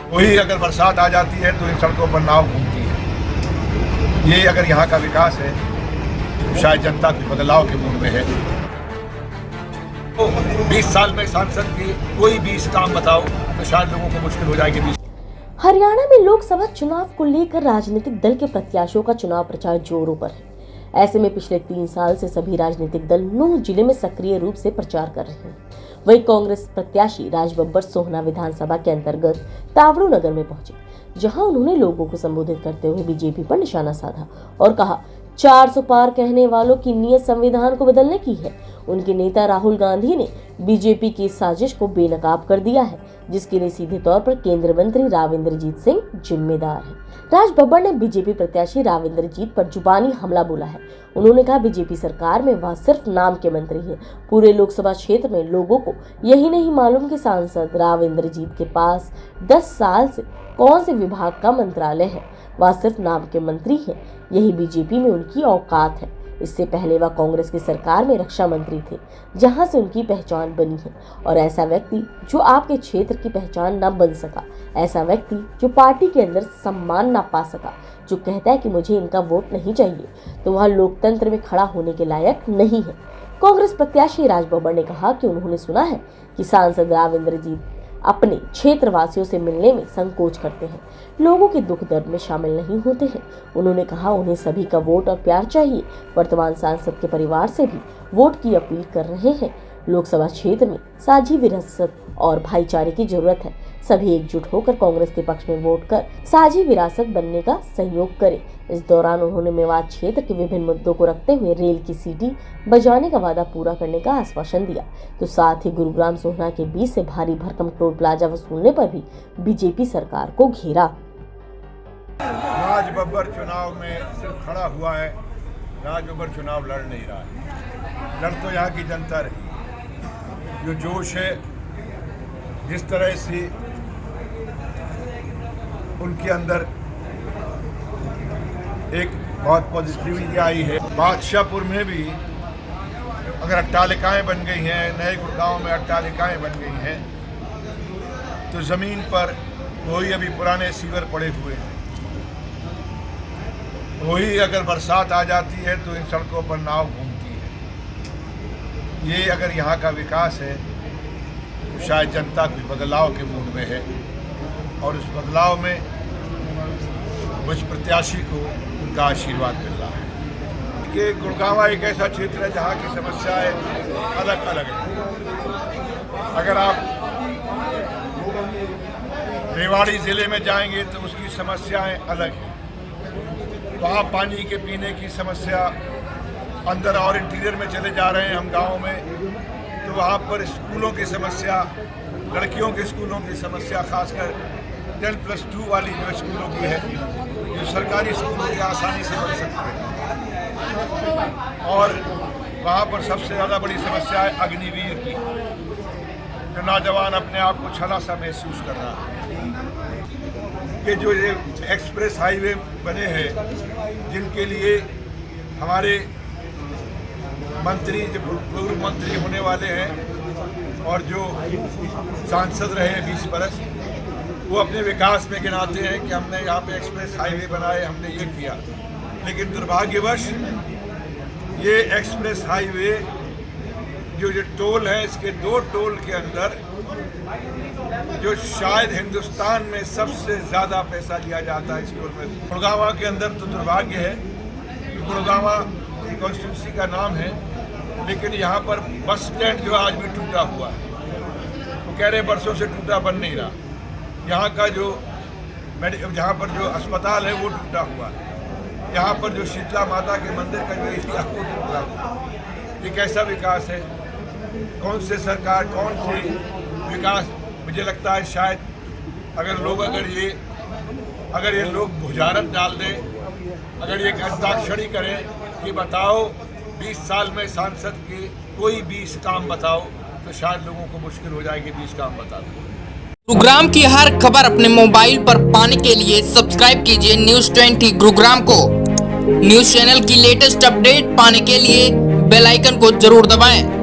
वही अगर बरसात आ जाती है तो इन सड़कों पर नाव घूमती है। ये अगर यहाँ का विकास है तो शायद जनता के बदलाव के मूड में है। तो 20 साल में सांसद की कोई 20 काम बताओ तो शायद लोगों को मुश्किल हो जाएगी। हरियाणा में लोकसभा चुनाव को लेकर राजनीतिक दल के प्रत्याशियों का चुनाव प्रचार जोरों पर है। ऐसे में पिछले 3 साल से सभी राजनीतिक दल 9 जिले में सक्रिय रूप से प्रचार कर रहे हैं। वहीं कांग्रेस प्रत्याशी राज बब्बर सोहना विधानसभा के अंतर्गत तावड़ू नगर में पहुंचे, जहां उन्होंने लोगों को संबोधित करते हुए बीजेपी पर निशाना साधा और कहा 400 पार कहने वालों की नीयत संविधान को बदलने की है। उनके नेता राहुल गांधी ने बीजेपी की साजिश को बेनकाब कर दिया है, जिसके लिए सीधे तौर पर केंद्रीय मंत्री राव इंद्रजीत सिंह जिम्मेदार हैं। राज बब्बर ने बीजेपी प्रत्याशी राव इंद्रजीत पर जुबानी हमला बोला है। उन्होंने कहा बीजेपी सरकार में वह सिर्फ नाम के मंत्री हैं। पूरे लोकसभा क्षेत्र में लोगों को यही नहीं मालूम कि सांसद राव इंद्रजीत के पास 10 साल से कौन से विभाग का मंत्रालय है। वह सिर्फ नाम के मंत्री हैं। यही बीजेपी में उनकी औकात है। इससे पहले वह कांग्रेस की सरकार में रक्षा मंत्री थे, जहां से उनकी पहचान बनी है। और ऐसा व्यक्ति जो आपके क्षेत्र की पहचान न बन सका, ऐसा व्यक्ति जो पार्टी के अंदर सम्मान न पा सका, जो कहता है कि मुझे इनका वोट नहीं चाहिए, तो वह लोकतंत्र में खड़ा होने के लायक नहीं है। कांग्रेस प्रत्याशी राज बब्बर ने कहा कि उन्होंने सुना है कि सांसद राव इंद्रजीत अपने क्षेत्रवासियों से मिलने में संकोच करते हैं, लोगों के दुख दर्द में शामिल नहीं होते हैं। उन्होंने कहा उन्हें सभी का वोट और प्यार चाहिए। वर्तमान सांसद के परिवार से भी वोट की अपील कर रहे हैं। लोकसभा क्षेत्र में साझी विरासत और भाईचारे की जरूरत है। सभी एकजुट होकर कांग्रेस के पक्ष में वोट कर साझी विरासत बनने का सहयोग करें। इस दौरान उन्होंने मेवात क्षेत्र के विभिन्न मुद्दों को रखते हुए रेल की सीटी बजाने का वादा पूरा करने का आश्वासन दिया। तो साथ ही गुरुग्राम सोहना के बीच से भारी भरकम टोल प्लाजा वसूलने पर भी बीजेपी सरकार को घेरा। राज बब्बर चुनाव में सिर्फ खड़ा हुआ है। राज बब्बर चुनाव लड़ नहीं रहा है। लड़ तो यहाँ की जनता रही। जो जोश है, जिस तरह से उनके अंदर एक बहुत पॉजिटिविटी आई है। बादशाहपुर में भी अगर अट्टालिकाएं बन गई हैं, नए गुड़गांव में अट्टालिकाएं बन गई हैं, तो ज़मीन पर वही अभी पुराने सीवर पड़े हुए हैं। वही अगर बरसात आ जाती है तो इन सड़कों पर नाव घूमती है। ये अगर यहाँ का विकास है तो शायद जनता कोई बदलाव के मूड में है। और उस बदलाव में मुझ प्रत्याशी को उनका आशीर्वाद मिल रहा है कि गुड़गांव एक ऐसा क्षेत्र है जहाँ की समस्याएं अलग अलग हैं। अगर आप रेवाड़ी ज़िले में जाएंगे तो उसकी समस्याएं अलग हैं। वहाँ पानी के पीने की समस्या, अंदर और इंटीरियर में चले जा रहे हैं हम गाँव में, तो वहाँ पर स्कूलों की समस्या, लड़कियों के स्कूलों की समस्या, खासकर 10+2 वाली जो स्कूलों की है, जो सरकारी स्कूलों की आसानी से बन सकते हैं। और वहाँ पर सबसे ज़्यादा बड़ी समस्या है अग्निवीर की, जो नौजवान अपने आप को छला सा महसूस कर रहा है। कि जो ये एक्सप्रेस हाईवे बने हैं, जिनके लिए हमारे मंत्री, जो पूर्व मंत्री होने वाले हैं और जो सांसद रहे 20 बरस, वो अपने विकास में गिनाते हैं कि हमने यहाँ पे एक्सप्रेस हाईवे बनाए, हमने ये किया। लेकिन दुर्भाग्यवश ये एक्सप्रेस हाईवे जो टोल है, इसके 2 टोल के अंदर जो शायद हिंदुस्तान में सबसे ज़्यादा पैसा लिया जाता है इस टोल में। गुड़गांव के अंदर तो दुर्भाग्य है कि गुड़गांव एक कॉन्स्टिट्यूंसी का नाम है, लेकिन यहाँ पर बस स्टैंड जो आज भी टूटा हुआ है, वो कह रहे वर्षों से टूटा बन नहीं रहा। यहाँ का जो जहाँ पर जो अस्पताल है वो टूटा हुआ है। यहाँ पर जो शीतला माता के मंदिर का जो एरिया वो टूटा हुआ है। ये कैसा विकास है? कौन से सरकार, कौन सी विकास? मुझे लगता है शायद अगर ये लोग बुझारत डाल दें, अगर ये हस्ताक्षरी करें कि बताओ 20 साल में सांसद के कोई 20 काम बताओ, तो शायद लोगों को मुश्किल हो जाएगी 20 काम बता दो। गुरुग्राम की हर खबर अपने मोबाइल पर पाने के लिए सब्सक्राइब कीजिए न्यूज़ 20 गुरुग्राम को। न्यूज़ चैनल की लेटेस्ट अपडेट पाने के लिए बेल आइकन को जरूर दबाएं।